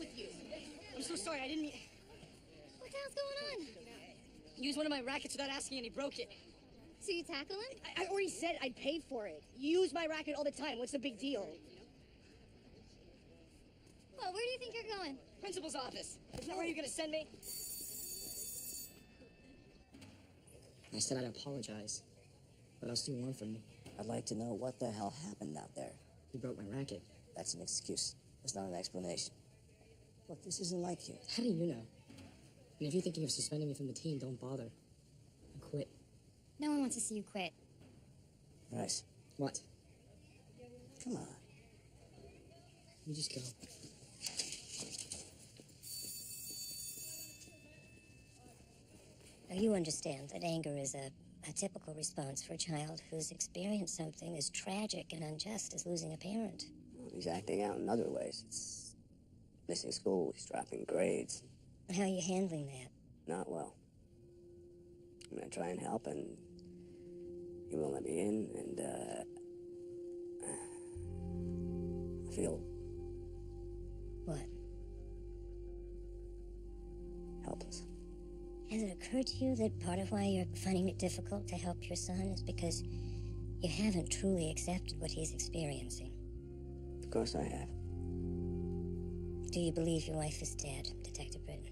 with you? I'm so sorry, I didn't mean... What the hell's going on? He used one of my rackets without asking and he broke it. So you tackle him? I already said I'd pay for it. You use my racket all the time. What's the big deal? Well, where do you think you're going? Principal's office. Isn't that where you're gonna send me? I said I'd apologize. What else do you want from me? I'd like to know what the hell happened out there. You broke my racket. That's an excuse. It's not an explanation. Look, this isn't like you. How do you know? And if you're thinking of suspending me from the team, don't bother. I quit. No one wants to see you quit. Rice. What? Come on. You just go. Now, you understand that anger is a typical response for a child who's experienced something as tragic and unjust as losing a parent. Well, he's acting out in other ways. It's missing school, he's dropping grades. How are you handling that? Not well. I'm gonna try and help, and he won't let me in, and, I feel... What? helpless. Has it occurred to you that part of why you're finding it difficult to help your son is because you haven't truly accepted what he's experiencing? Of course I have. Do you believe your wife is dead, Detective Britton?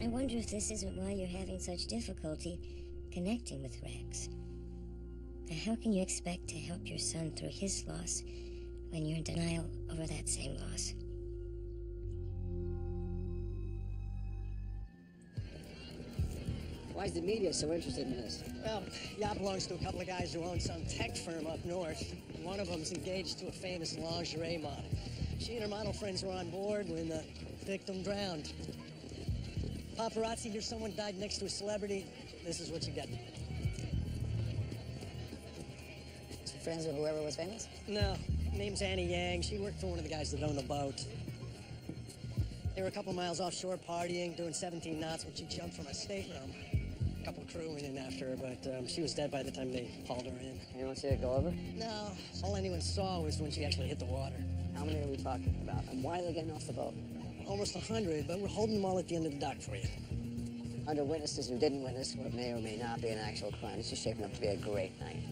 I wonder if this isn't why you're having such difficulty connecting with Rex. Now, how can you expect to help your son through his loss when you're in denial over that same loss? Why is the media so interested in this? Well, Yacht belongs to a couple of guys who own some tech firm up north. One of them's engaged to a famous lingerie model. She and her model friends were on board when the victim drowned. Paparazzi hear someone died next to a celebrity. This is what you get. Is she friends with whoever was famous? No. Name's Annie Yang. She worked for one of the guys that owned the boat. They were a couple miles offshore partying, doing 17 knots when she jumped from a stateroom. A couple of crew went in after her, but she was dead by the time they hauled her in. Anyone see it go over? No. All anyone saw was when she actually hit the water. How many are we talking about? And why are they getting off the boat? Almost 100, but we're holding them all at the end of the dock for you. Under witnesses who didn't witness what may or may not be an actual crime. This is shaping up to be a great night.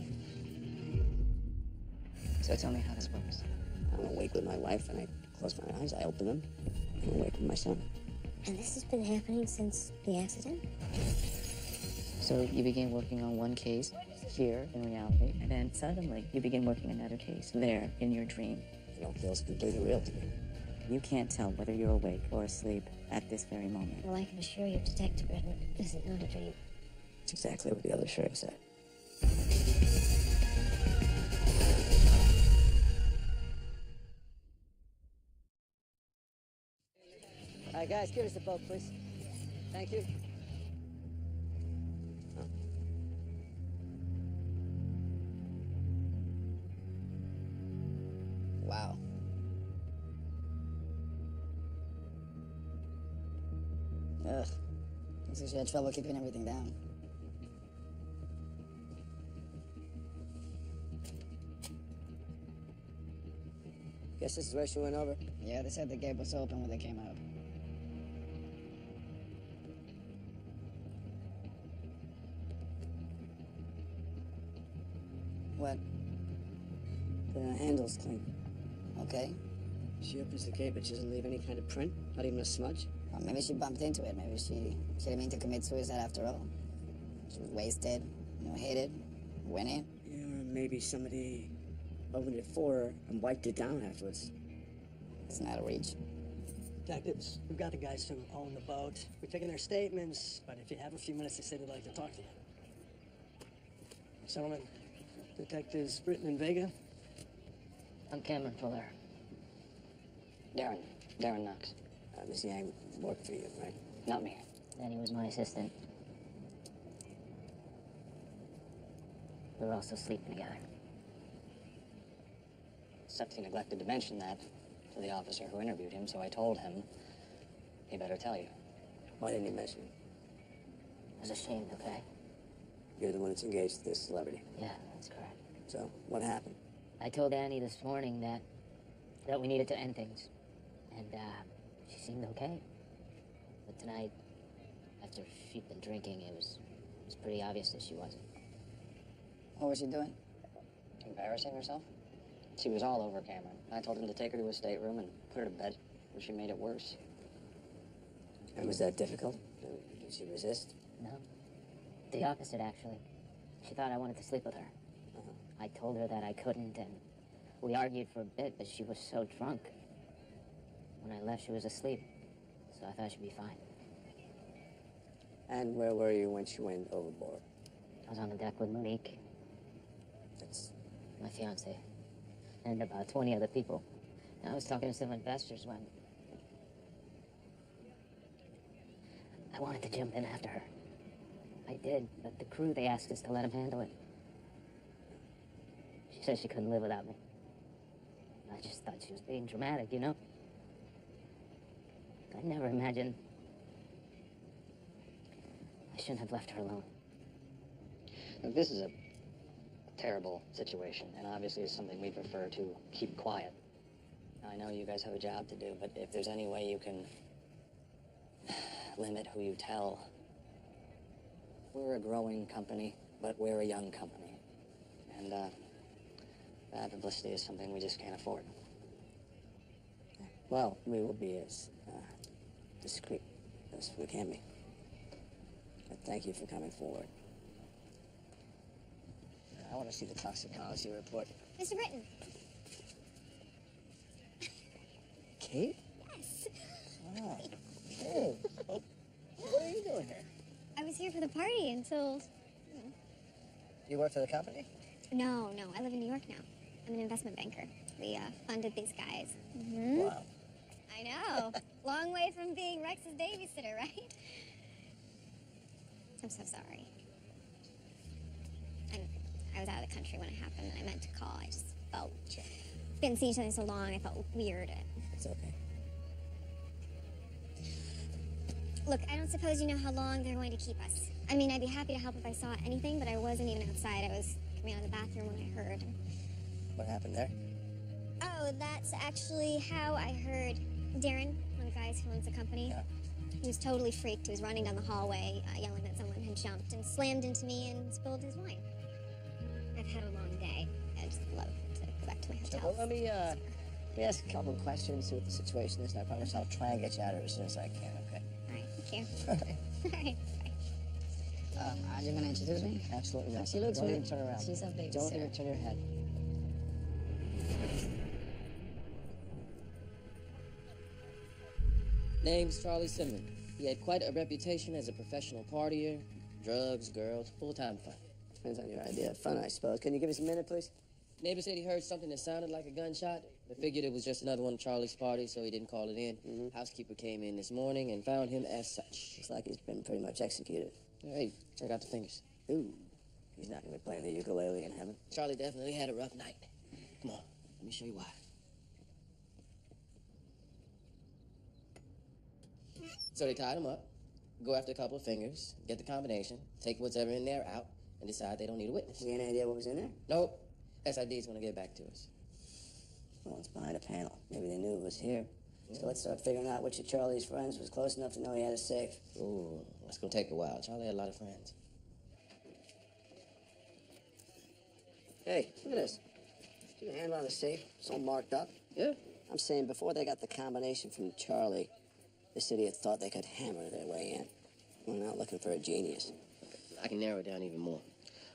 So tell me how this works. I'm awake with my wife, and I close my eyes, I open them, and I'm awake with my son. And this has been happening since the accident? So you begin working on one case here in reality, and then suddenly you begin working another case there in your dream. It all feels completely real to me. You can't tell whether you're awake or asleep at this very moment. Well, I can assure you, Detective Britton, this is not a dream. It's exactly what the other sheriff said. All right, guys, give us the boat, please. Thank you. Oh. Wow. Ugh. Looks like she had trouble keeping everything down. Guess this is where she went over. Yeah, they said the gate was open when they came out. What? The handle's clean. Okay. She opens the gate, but she doesn't leave any kind of print, not even a smudge. Well, maybe she bumped into it. Maybe she didn't mean to commit suicide after all. She was wasted, hit it, went in. Yeah, or maybe somebody opened it for her and wiped it down afterwards. It's not a reach. Detectives, we've got the guys who own the boat. We're taking their statements, but if you have a few minutes, they say they'd like to talk to you. Gentlemen, Detectives Britton and Vega. I'm Cameron Fuller. Darren Knox. Miss Yang worked for you, right? Not me. Danny was my assistant. We were also sleeping together. Except he neglected to mention that to the officer who interviewed him, so I told him he better tell you. Why didn't he mention it? I was ashamed, okay? You're the one that's engaged to this celebrity. Yeah, that's correct. So, what happened? I told Annie this morning that we needed to end things. And, she seemed okay. But tonight, after she'd been drinking, it was pretty obvious that she wasn't. What was she doing? Embarrassing herself? She was all over Cameron. I told him to take her to his stateroom and put her to bed, but she made it worse. And was that difficult? Did she resist? No. The opposite, actually. She thought I wanted to sleep with her. I told her that I couldn't, and we argued for a bit, but she was so drunk. When I left, she was asleep, so I thought she'd be fine. And where were you when she went overboard? I was on the deck with Monique, That's... my fiance, and about 20 other people. I was talking to some investors when I wanted to jump in after her. I did, but the crew, they asked us to let him handle it. She said she couldn't live without me. I just thought she was being dramatic, you know? I never imagined I shouldn't have left her alone. Now, this is a terrible situation, and obviously it's something we prefer to keep quiet. Now, I know you guys have a job to do, but if there's any way you can limit who you tell. We're a growing company, but we're a young company. And bad publicity is something we just can't afford. Well, we will be as discreet as we can be. But thank you for coming forward. I want to see the toxicology report. Mr. Britton. Kate? Yes. Oh, hey. What are you doing here? I was here for the party until... You work for the company? No, I live in New York now. I'm an investment banker. We funded these guys. Mm-hmm. Wow. I know. Long way from being Rex's babysitter, right? I'm so sorry. I was out of the country when it happened, and I meant to call. I just felt... Been seeing each other so long, I felt weird. It's okay. Look, I don't suppose you know how long they're going to keep us. I mean, I'd be happy to help if I saw anything, but I wasn't even outside. I was coming out of the bathroom when I heard. What happened there? Oh, that's actually how I heard Darren, one of the guys who owns the company. Yeah. He was totally freaked. He was running down the hallway, yelling that someone had jumped and slammed into me and spilled his wine. I've had a long day. I'd just love to go back to my hotel. Well, let me ask a couple of questions, see what the situation is, and I promise I'll try and get you out of here as soon as I can, okay? All right, thank you. All right. All right, bye. Are you gonna introduce me? Absolutely not. She looks Don't weird. even turn around. She's a babysitter. Don't even turn your head. Name's Charlie Simmons. He had quite a reputation as a professional partier, drugs, girls, full-time fun. Depends on your idea of fun, I suppose. Can you give us a minute, please? Neighbor said he heard something that sounded like a gunshot, but figured it was just another one of Charlie's parties, so he didn't call it in. Housekeeper came in this morning and found him as such. Looks like he's been pretty much executed. Hey, check out the fingers. Ooh, he's not going to be playing the ukulele in heaven. Charlie definitely had a rough night. Come on, let me show you why. So they tied him up, go after a couple of fingers, get the combination, take whatever in there out, and decide they don't need a witness. You got any idea what was in there? Nope. SID's gonna get back to us. Well, it's behind a panel. Maybe they knew it was here. So let's start figuring out which of Charlie's friends was close enough to know he had a safe. Ooh, that's gonna take a while. Charlie had a lot of friends. Hey, look at this. See the handle on the safe? It's all marked up. Yeah. I'm saying before they got the combination from Charlie, this idiot thought they could hammer their way in. We're not looking for a genius. I can narrow it down even more.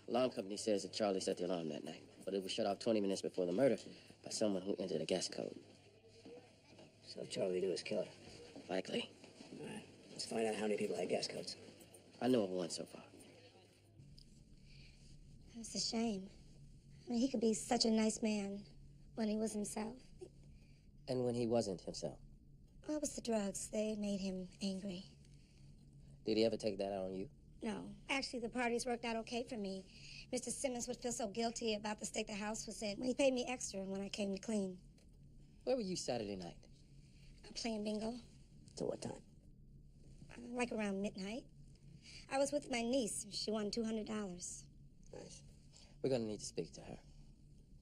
Alarm company says that Charlie set the alarm that night, but it was shut off 20 minutes before the murder by someone who entered a guest code. So Charlie knew his killer. Likely. All right, let's find out how many people had guest codes. I know of one so far. It's a shame. I mean, he could be such a nice man when he was himself. And when he wasn't himself. Well, it was the drugs. They made him angry. Did he ever take that out on you? No. Actually, the parties worked out okay for me. Mr. Simmons would feel so guilty about the state the house was in. He paid me extra when I came to clean. Where were you Saturday night? Playing bingo. Till what time? Like around midnight. I was with my niece. She won $200. Nice. We're gonna need to speak to her.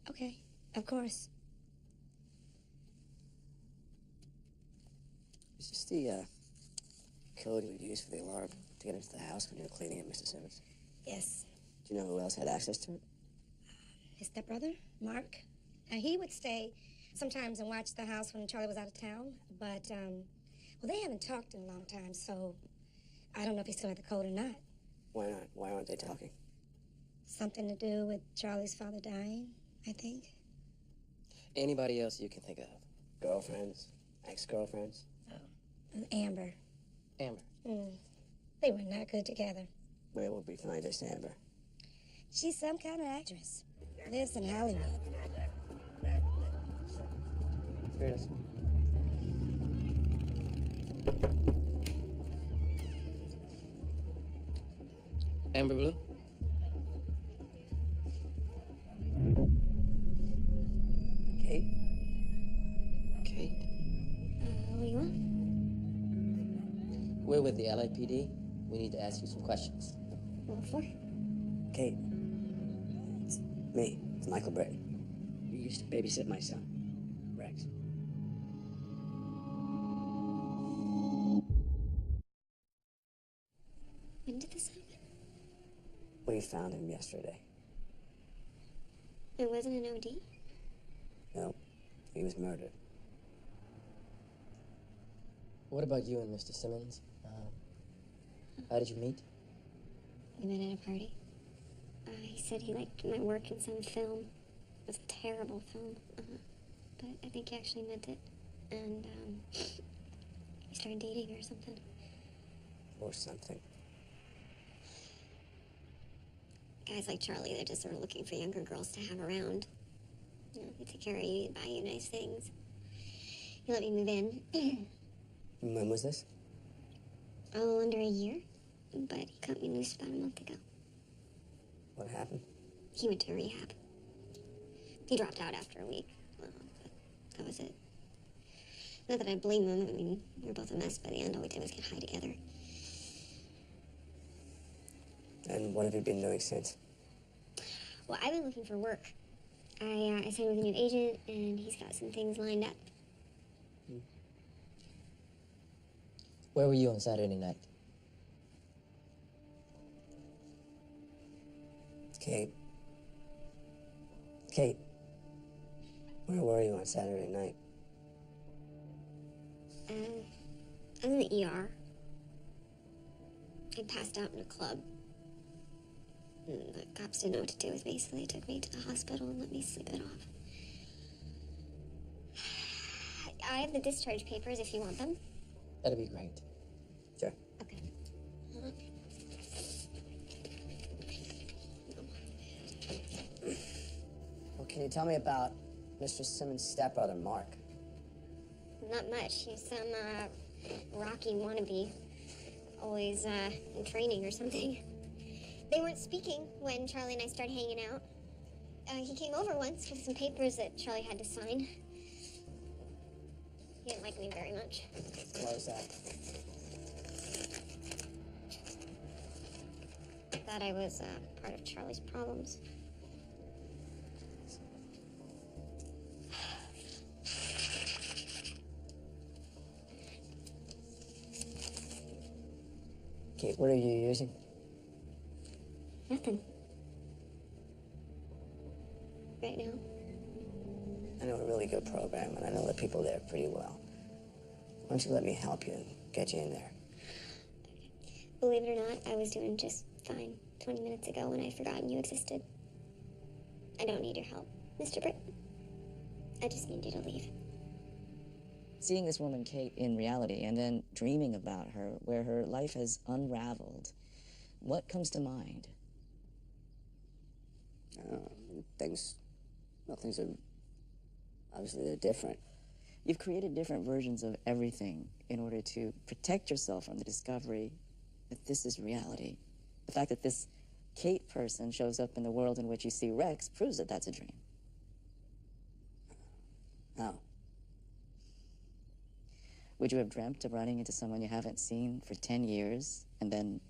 Okay, of course. Is this the code you would use for the alarm to get into the house when you were cleaning it, Mr. Simmons? Yes. Do you know who else had access to it? His stepbrother, Mark. He would stay sometimes and watch the house when Charlie was out of town, but, well, they haven't talked in a long time, so I don't know if he still had the code or not. Why not? Why aren't they talking? Something to do with Charlie's father dying, I think. Anybody else you can think of? Girlfriends? Ex-girlfriends? And Amber. Amber. They were not good together. Where would we find this Amber? She's some kind of actress. Lives in Hollywood. Here it is. Amber Blue? Kate? Kate? What do you want? We're with the LAPD. We need to ask you some questions. What for? Kate. It's me. It's Michael Britton. You used to babysit my son, Rex. When did this happen? We found him yesterday. It wasn't an OD? No, he was murdered. What about you and Mr. Simmons? How did you meet? We met at a party. He said he liked my work in some film. It was a terrible film. But I think he actually meant it. And, we started dating or something. Or something. Guys like Charlie, they're just sort of looking for younger girls to have around. You know, he'd take care of you, he'd buy you nice things. He let me move in. When was this? A little under a year. But he cut me loose about a month ago. What happened? He went to rehab. He dropped out after a week. Well, that was it. Not that I blame him. I mean, we were both a mess by the end. All we did was get high together. And what have you been doing since? Well, I've been looking for work. I signed with a new agent, and he's got some things lined up. Where were you on Saturday night? Kate. Kate. Where were you on Saturday night? I was in the ER. I passed out in a club. And the cops didn't know what to do with me, so they took me to the hospital and let me sleep it off. I have the discharge papers if you want them. That'd be great. Sure. Okay. Well, can you tell me about Mr. Simmons' stepbrother, Mark? Not much. He's some, Rocky wannabe. Always, in training or something. They weren't speaking when Charlie and I started hanging out. He came over once with some papers that Charlie had to sign. He didn't like me very much. Why was that? Thought I was, part of Charlie's problems. Kate, what are you using? Nothing. Right now. I know a really good program, and I know the people there pretty well. Why don't you let me help you and get you in there? Believe it or not, I was doing just fine 20 minutes ago when I'd forgotten you existed. I don't need your help, Mr. Britt. I just need you to leave. Seeing this woman, Kate, in reality, and then dreaming about her, where her life has unraveled, what comes to mind? Things are, obviously they're different. You've created different versions of everything in order to protect yourself from the discovery that this is reality. The fact that this Kate person shows up in the world in which you see Rex proves that that's a dream. How? Would you have dreamt of running into someone you haven't seen for 10 years, and then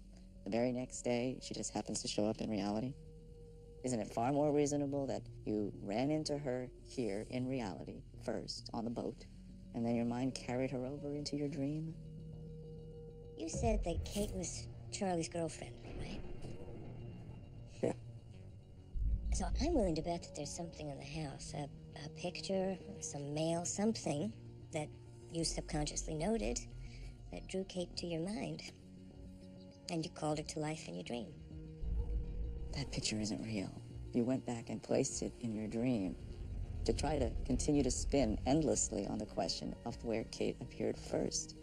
the very next day, she just happens to show up in reality? Isn't it far more reasonable that you ran into her here in reality first on the boat, and then your mind carried her over into your dream? You said that Kate was Charlie's girlfriend, right? Yeah. So I'm willing to bet that there's something in the house, a picture, some mail, something that you subconsciously noted that drew Kate to your mind. And you called her to life in your dream. That picture isn't real. You went back and placed it in your dream to try to continue to spin endlessly on the question of where Kate appeared first.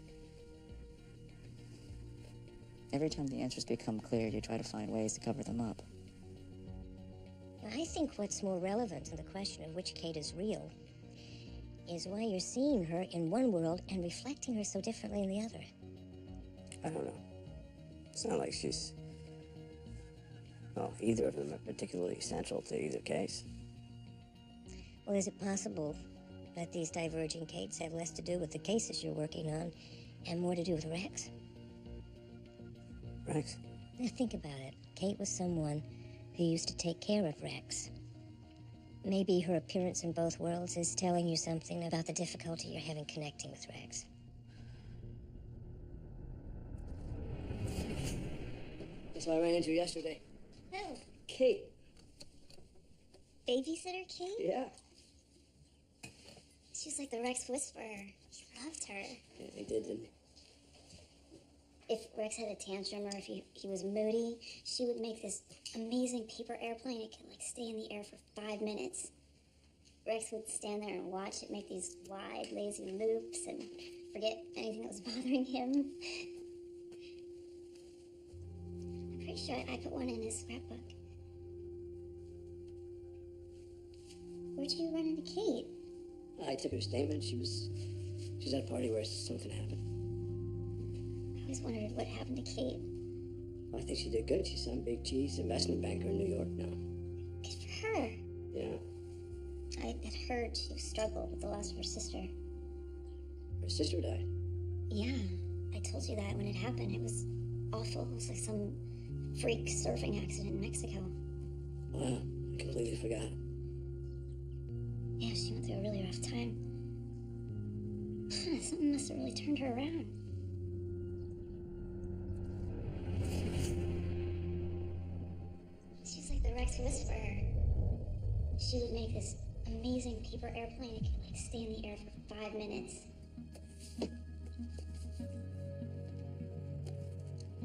Every time the answers become clear, you try to find ways to cover them up. I think what's more relevant in the question of which Kate is real is why you're seeing her in one world and reflecting her so differently in the other. I don't know. It's not like she's... Well, either of them are particularly central to either case. Well, is it possible that these diverging Kates have less to do with the cases you're working on and more to do with Rex? Rex? Now think about it. Kate was someone who used to take care of Rex. Maybe her appearance in both worlds is telling you something about the difficulty you're having connecting with Rex. That's what I ran into yesterday. Oh, Kate. babysitter Kate? Yeah. She's like the Rex Whisperer. He loved her. Yeah, he did, didn't he? If Rex had a tantrum or if he was moody, she would make this amazing paper airplane. It could, like, stay in the air for 5 minutes. Rex would stand there and watch it make these wide, lazy loops and forget anything that was bothering him. I'm pretty sure I put one in his scrapbook. Where'd you run into Kate? I took her statement. She was at a party where something happened. I always wondered what happened to Kate. Well, I think she did good. She's some big cheese investment banker in New York now. Good for her. Yeah. I had heard she struggled with the loss of her sister. Her sister died. Yeah, I told you that when it happened. It was awful. It was like some freak surfing accident in Mexico. Wow, I completely forgot. Yeah, she went through a really rough time. Something must have really turned her around. She's like the Rex Whisperer. She would make this amazing paper airplane. It could, like, stay in the air for 5 minutes. I'm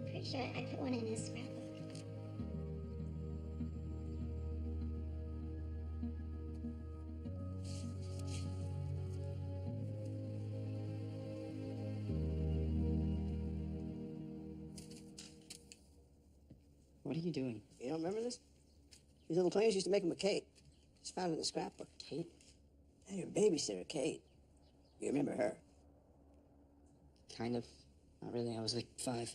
pretty sure I put one in his scrapbook. What are you doing? You don't remember this? These little planes used to make them with Kate. Just found it in the scrapbook. Kate? Yeah, your babysitter, Kate. You remember her? Kind of. Not really. I was like 5.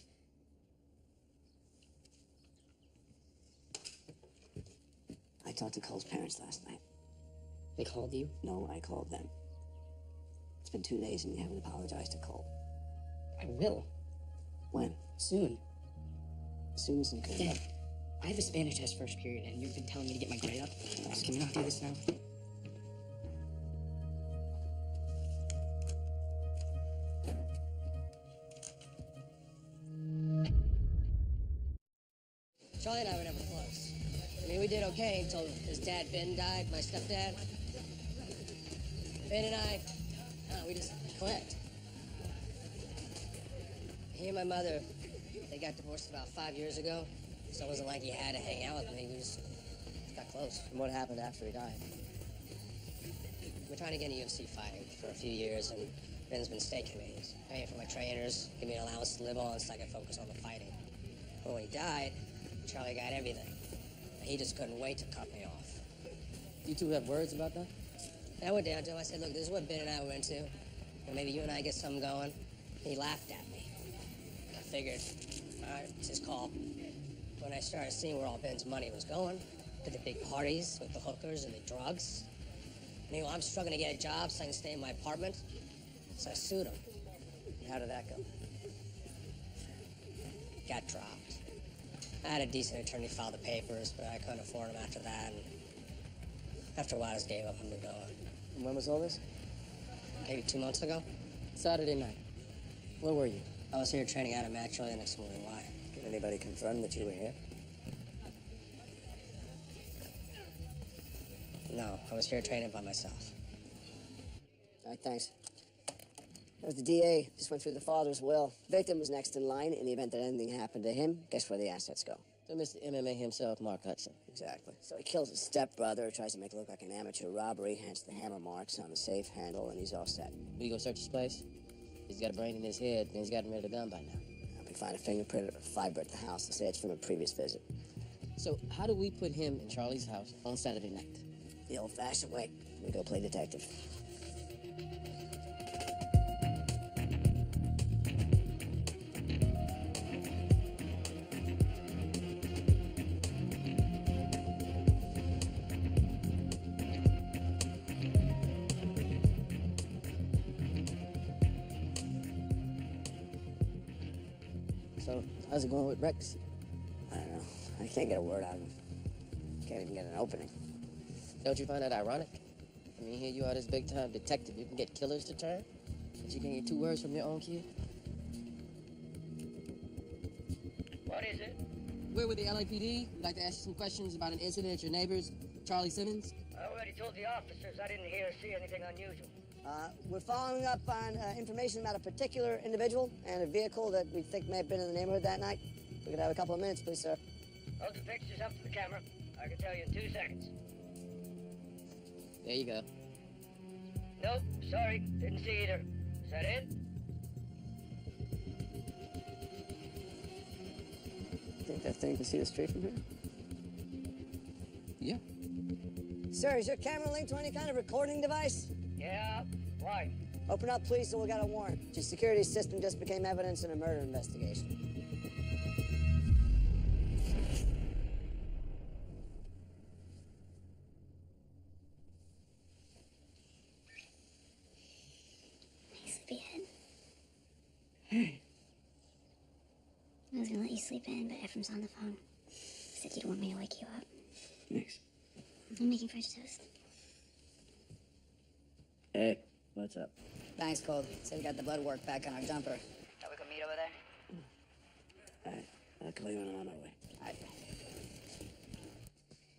I talked to Cole's parents last night. They called you? No, I called them. It's been 2 days and you haven't apologized to Cole. I will. When? Soon. As soon as you can. Dad, I have a Spanish test first period, and you've been telling me to get my grade up. So can we not do this now? Charlie and I were never close. I mean, we did okay until his dad, Ben, died, my stepdad. Ben and I, we just clicked. He and my mother, they got divorced about 5 years ago, so it wasn't like he had to hang out with me. We just got close. And what happened after he died? We're trying to get into UFC fighting for a few years, and Ben's been staking me. He's paying for my trainers, give me an allowance to live on so I can focus on the fighting. But when he died, Charlie got everything. He just couldn't wait to cut me off. You two have words about that? I went down to him. I said, look, this is what Ben and I were into. And maybe you and I get something going. He laughed at me. I figured, all right, it's his call. When I started seeing where all Ben's money was going, to the big parties with the hookers and the drugs. Meanwhile, I'm struggling to get a job so I can stay in my apartment. So I sued him. And how did that go? Got dropped. I had a decent attorney file the papers, but I couldn't afford them after that. And after a while, I just gave up and moved on. And when was all this? Maybe 2 months ago. Saturday night. Where were you? I was here training out of actually, and explaining why. Did anybody confirm that you were here? No, I was here training by myself. All right, thanks. As the DA just went through the father's will. Victim was next in line. In the event that anything happened to him, guess where the assets go? So Mr. MMA himself, Mark Hudson. Exactly. So he kills his stepbrother, tries to make it look like an amateur robbery, hence the hammer marks on the safe handle, and he's all set. We go search his place? He's got a brain in his head, and he's got him rid of the gun by now. We find a fingerprint or fiber at the house. They say it's from a previous visit. So how do we put him in Charlie's house on Saturday night? The old-fashioned way. We go play detective. So, how's it going with Rex? I don't know. I can't get a word out of him. Can't even get an opening. Don't you find that ironic? I mean, here you are, this big-time detective. You can get killers to turn, but you can't get 2 words from your own kid. What is it? We're with the LAPD. We'd like to ask you some questions about an incident at your neighbor's, Charlie Simmons. I already told the officers I didn't hear or see anything unusual. We're following up on information about a particular individual and a vehicle that we think may have been in the neighborhood that night. We could have a couple of minutes, please, sir. Hold the pictures up to the camera. I can tell you in 2 seconds. There you go. Nope, sorry, didn't see either. Is that it? Think that thing can see the street from here? Yeah. Sir, is your camera linked to any kind of recording device? Yeah, why? Open up, please, so we got a warrant. Your security system just became evidence in a murder investigation. Sleepyhead. Hey. I was gonna let you sleep in, but Ephraim's on the phone. He said he'd want me to wake you up. Thanks. I'm making French toast. Hey, what's up? Thanks, Cold. Said we got the blood work back on our jumper. Thought we could meet over there? All right, I'll call you when I'm on my way. All right.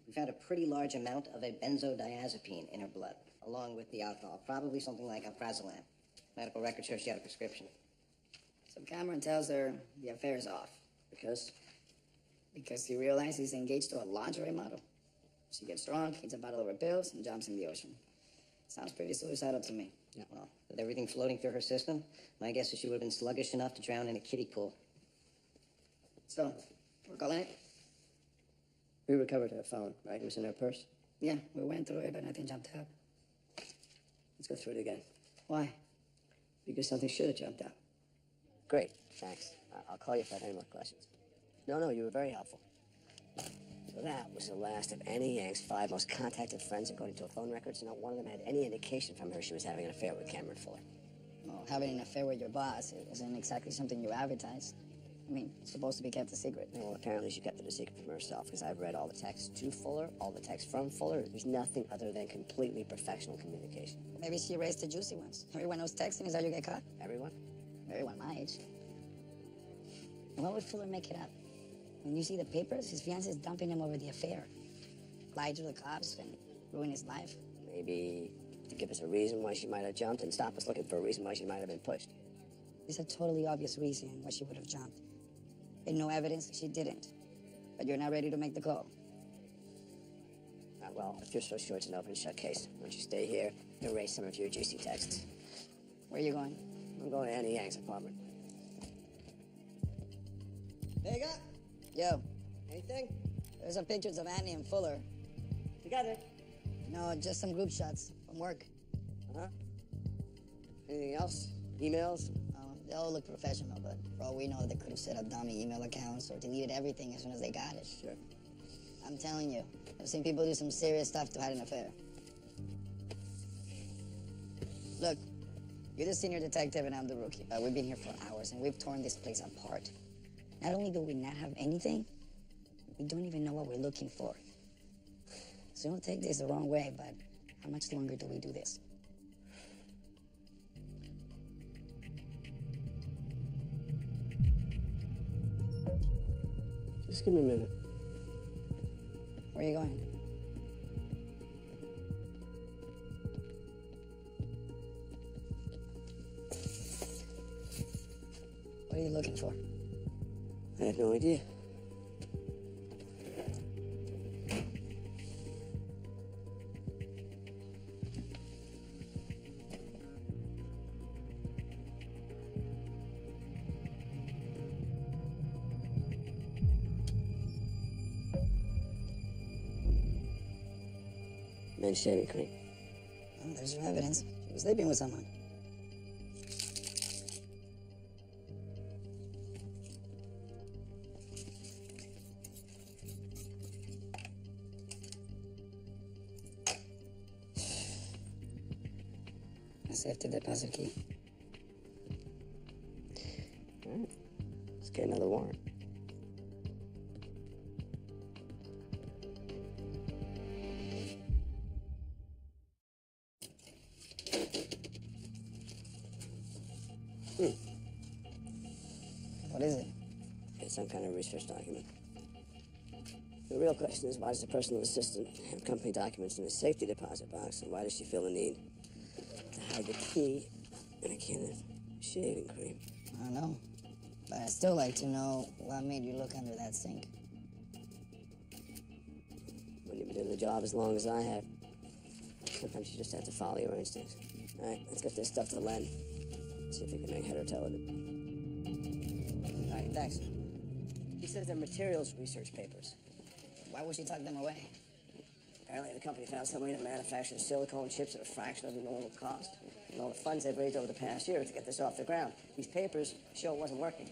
We found a pretty large amount of a benzodiazepine in her blood, along with the alcohol, probably something like alprazolam. Medical records show she had a prescription. So Cameron tells her the affair is off. Because? Because he realizes he's engaged to a lingerie model. She gets drunk, eats a bottle of her pills, and jumps in the ocean. Sounds pretty suicidal to me. Yeah. Well, with everything floating through her system, my guess is she would have been sluggish enough to drown in a kiddie pool. So, we're calling it? We recovered her phone, right? It was in her purse? Yeah, we went through it, but nothing jumped out. Let's go through it again. Why? Because something should have jumped out. Great, thanks. I'll call you if I have any more questions. No, you were very helpful. So that was the last of Annie Yang's 5 most contacted friends, according to her phone records. Not one of them had any indication from her she was having an affair with Cameron Fuller. Well, having an affair with your boss isn't exactly something you advertise. I mean, it's supposed to be kept a secret. Well, apparently she kept it a secret from herself, because I've read all the texts to Fuller, all the texts from Fuller. There's nothing other than completely professional communication. Maybe she raised the juicy ones. Everyone knows texting is how you get caught. Everyone? Everyone my age. And why would Fuller make it up? When you see the papers, his fiancée is dumping him over the affair. Lied to the cops and ruined his life. Maybe to give us a reason why she might have jumped and stop us looking for a reason why she might have been pushed. There's a totally obvious reason why she would have jumped. And no evidence she didn't. But you're not ready to make the call. Well, if you're so sure it's an open shut case, why don't you stay here, erase some of your juicy texts. Where are you going? I'm going to Annie Yang's apartment. Vega? Yo. Anything? There's some pictures of Annie and Fuller. Together? No, just some group shots from work. Uh-huh. Anything else? Emails? They all look professional, but for all we know, they could have set up dummy email accounts or deleted everything as soon as they got it. Sure. I'm telling you, I've seen people do some serious stuff to hide an affair. Look, you're the senior detective and I'm the rookie. We've been here for hours and we've torn this place apart. Not only do we not have anything, We don't even know what we're looking for. So don't take this the wrong way, but how much longer do we do this? Just give me a minute. Where are you going? What are you looking for? I have no idea. Men's shaving cream. Oh, there's your evidence. She was sleeping with someone. A safety deposit key. All right. Let's get another warrant. What is it? It's some kind of research document. The real question is, why does the personal assistant have company documents in a safety deposit box, and why does she feel the need to hide the key in a can of shaving cream? I don't know. But I'd still like to know what made you look under that sink. When you've been doing the job as long as I have, sometimes you just have to follow your instincts. All right, let's get this stuff to Len. See if we can make head or tail of it. All right, thanks. He says they're materials research papers. Why would she tuck them away? Apparently the company found some way to manufacture silicone chips at a fraction of the normal cost. And all the funds they've raised over the past year to get this off the ground. These papers show it wasn't working.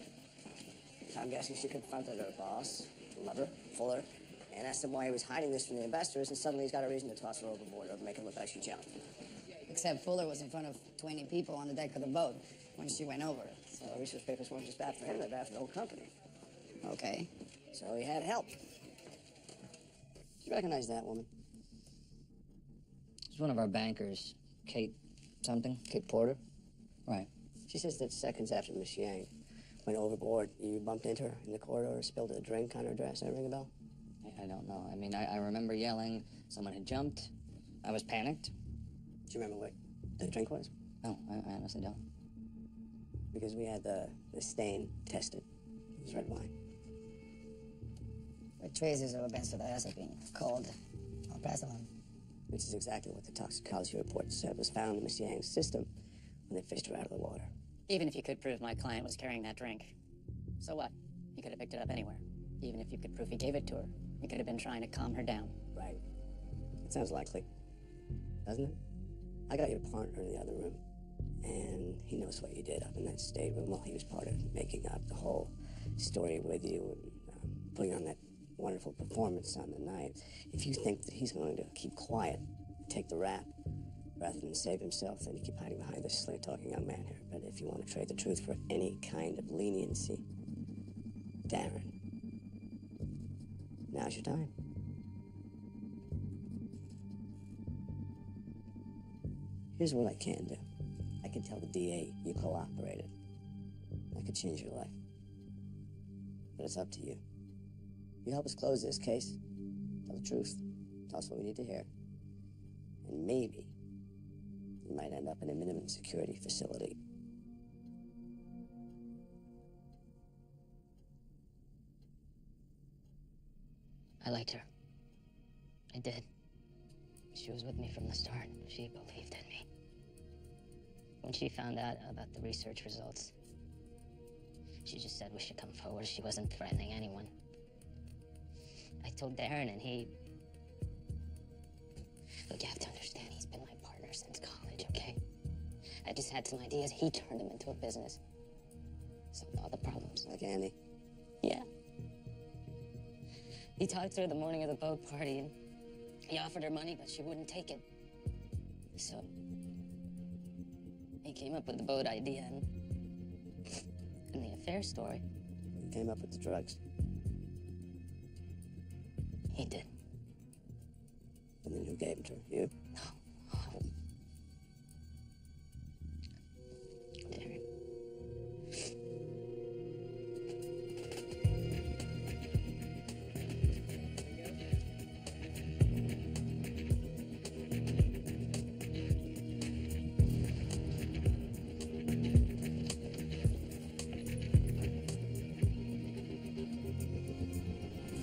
I'm guessing she confronted her boss, lover, Fuller, and asked him why he was hiding this from the investors, and suddenly he's got a reason to toss her overboard or make it look like she jumped. Except Fuller was in front of 20 people on the deck of the boat when she went over. So the research papers weren't just bad for him, they're bad for the whole company. Okay. So he had help. You recognize that woman? She's one of our bankers, Kate something. Kate Porter? Right. She says that seconds after Miss Yang went overboard, you bumped into her in the corridor, spilled a drink on her dress. That ring a bell? I don't know. I mean, I remember yelling, someone had jumped. I was panicked. Do you remember what the drink was? No, I honestly don't. Because we had the stain tested. It was red wine. With traces of a benzodiazepine called alprazolam. Which is exactly what the toxicology report said was found in Miss Yang's system when they fished her out of the water. Even if you could prove my client was carrying that drink, so what? You could have picked it up anywhere. Even if you could prove he gave it to her, you could have been trying to calm her down. Right. It sounds likely, doesn't it? I got your partner in the other room, and he knows what you did up in that stateroom while he was part of making up the whole story with you and putting on that wonderful performance on the night. If you think that he's going to keep quiet, take the rap, rather than save himself, then you keep hiding behind this slick-talking young man here. But if you want to trade the truth for any kind of leniency, Darren, now's your time. Here's what I can do. I can tell the DA you cooperated. I could change your life. But it's up to you. You help us close this case, tell the truth, tell us what we need to hear, and maybe you might end up in a minimum security facility. I liked her. I did. She was with me from the start. She believed in me. When she found out about the research results, she just said we should come forward. She wasn't threatening anyone. I told Darren, and he... Look, you have to understand, he's been my partner since college, okay? I just had some ideas. He turned them into a business. Solved all the problems. Like Andy? Yeah. He talked to her the morning of the boat party, and he offered her money, but she wouldn't take it. So he came up with the boat idea and the affair story. He came up with the drugs. He did. And then who gave him to her? You? Derek.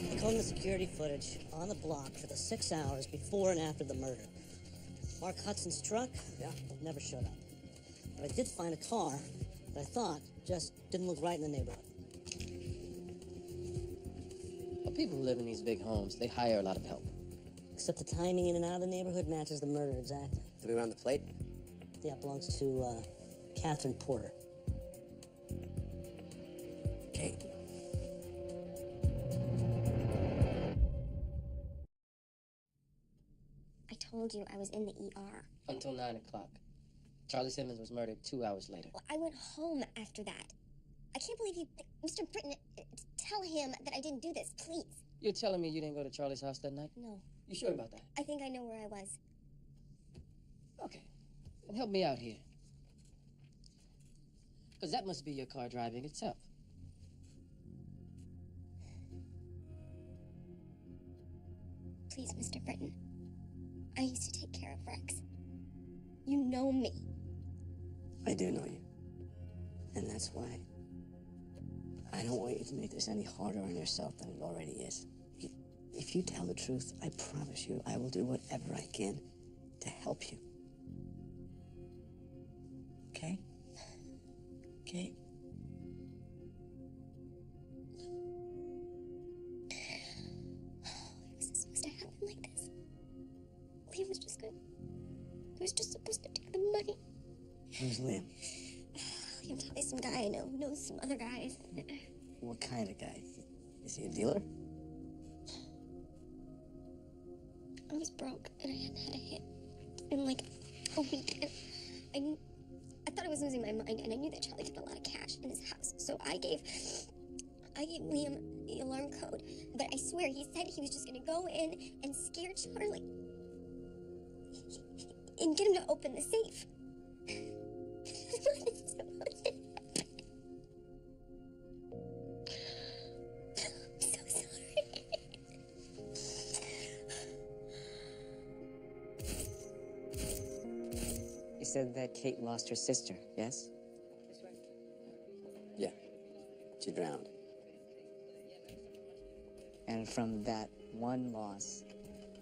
They combed the security footage on the block for the 6 hours before and after the murder. Mark Hudson's truck, never showed up. But I did find a car that I thought just didn't look right in the neighborhood. Well, people who live in these big homes, they hire a lot of help. Except the timing in and out of the neighborhood matches the murder exactly. Do we run the plate? Yeah, it belongs to Catherine Porter. Kate. I told you I was in the ER. Until 9 o'clock. Charlie Simmons was murdered 2 hours later. Well, I went home after that. I can't believe you... Mr. Britton, tell him that I didn't do this, please. You're telling me you didn't go to Charlie's house that night? No. You sure about that? I think I know where I was. Okay. Then help me out here. Because that must be your car driving itself. Please, Mr. Britton. I used to take care of Rex. You know me. I do know you. And that's why I don't want you to make this any harder on yourself than it already is. If you tell the truth, I promise you I will do whatever I can to help you. Okay? Okay? It wasn't supposed to happen like this. Liam was just good. He was just supposed to take the money. Who's Liam? Liam's probably some guy I know who knows some other guys. What kind of guy? Is he a dealer? I was broke and I hadn't had a hit in like a week. And I thought I was losing my mind, and I knew that Charlie kept a lot of cash in his house. So I gave Liam the alarm code. But I swear, he said he was just gonna go in and scare Charlie and get him to open the safe. You said that Kate lost her sister, yes? Yeah. She drowned. And from that one loss,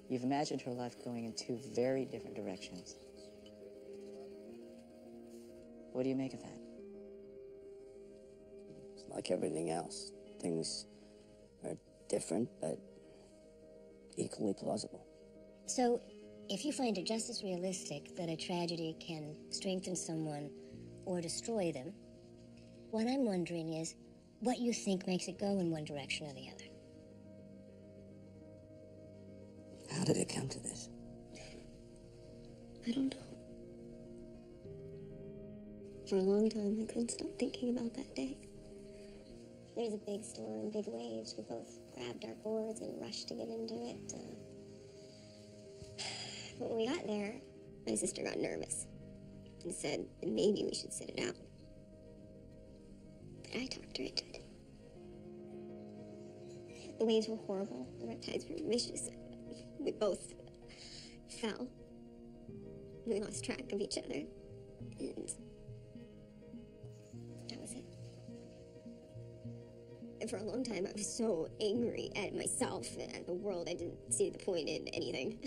you've imagined her life going in two very different directions. What do you make of that? It's like everything else. Things are different, but equally plausible. So, if you find it just as realistic that a tragedy can strengthen someone or destroy them, what I'm wondering is what you think makes it go in one direction or the other. How did it come to this? I don't know. For a long time, I couldn't stop thinking about that day. There was a big storm, big waves. We both grabbed our boards and rushed to get into it. But when we got there, my sister got nervous and said that maybe we should sit it out. But I talked her into it. The waves were horrible. The red tides were vicious. We both fell. We lost track of each other. And that was it. And for a long time, I was so angry at myself and at the world, I didn't see the point in anything.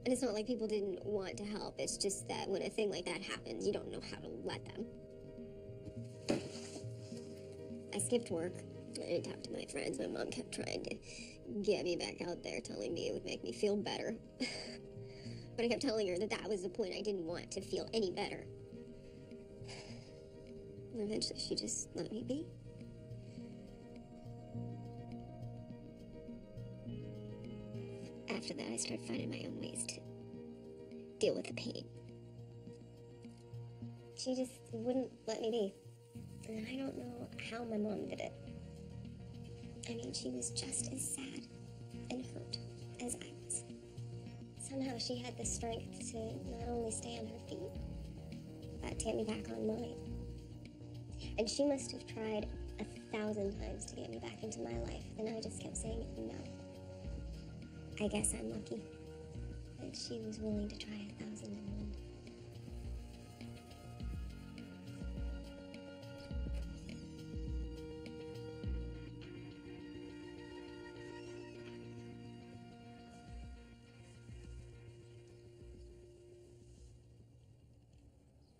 And it's not like people didn't want to help. It's just that when a thing like that happens, you don't know how to let them. I skipped work. I didn't talk to my friends. My mom kept trying to get me back out there, telling me it would make me feel better. But I kept telling her that that was the point. I didn't want to feel any better. And eventually, she just let me be. After that, I started finding my own ways to deal with the pain. She just wouldn't let me be. And I don't know how my mom did it. I mean, she was just as sad and hurt as I was. Somehow she had the strength to not only stay on her feet, but to get me back on mine. And she must have tried 1,000 times to get me back into my life, and I just kept saying no. I guess I'm lucky that she was willing to try 1,001.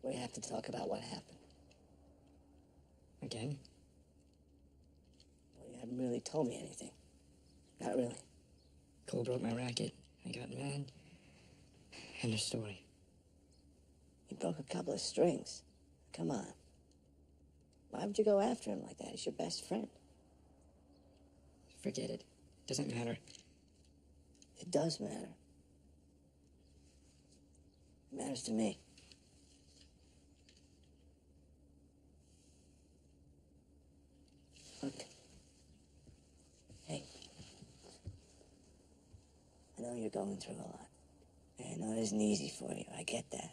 We have to talk about what happened. Again? Well, you haven't really told me anything. Not really. Cole broke my racket. I got mad. End of story. He broke a couple of strings. Come on. Why would you go after him like that? He's your best friend. Forget it. Doesn't matter. It does matter. It matters to me. Look. Hey. I know you're going through a lot. And I know it isn't easy for you. I get that.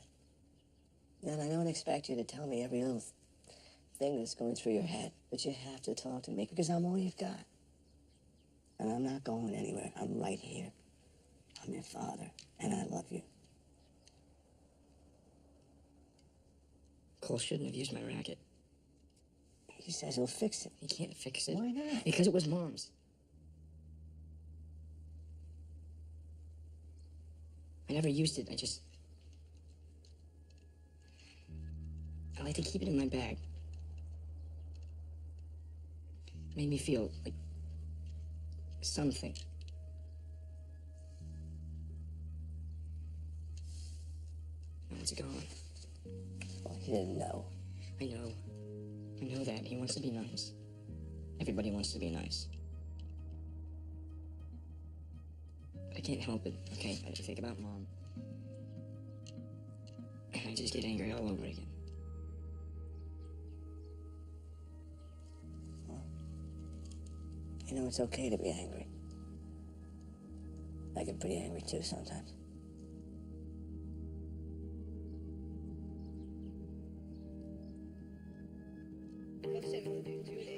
And I don't expect you to tell me every little thing that's going through your head. But you have to talk to me because I'm all you've got. And I'm not going anywhere. I'm right here. I'm your father. And I love you. Cole shouldn't have used my racket. He says he'll fix it. He can't fix it. Why not? Because it was Mom's. I never used it. I like to keep it in my bag. It made me feel like something. Now it's gone. Well, he didn't know. I know. I know that. He wants to be nice. Everybody wants to be nice. But I can't help it, okay? I think about Mom. And I just get angry all over again. Well, you know, it's okay to be angry. I get pretty angry too sometimes. S01E04.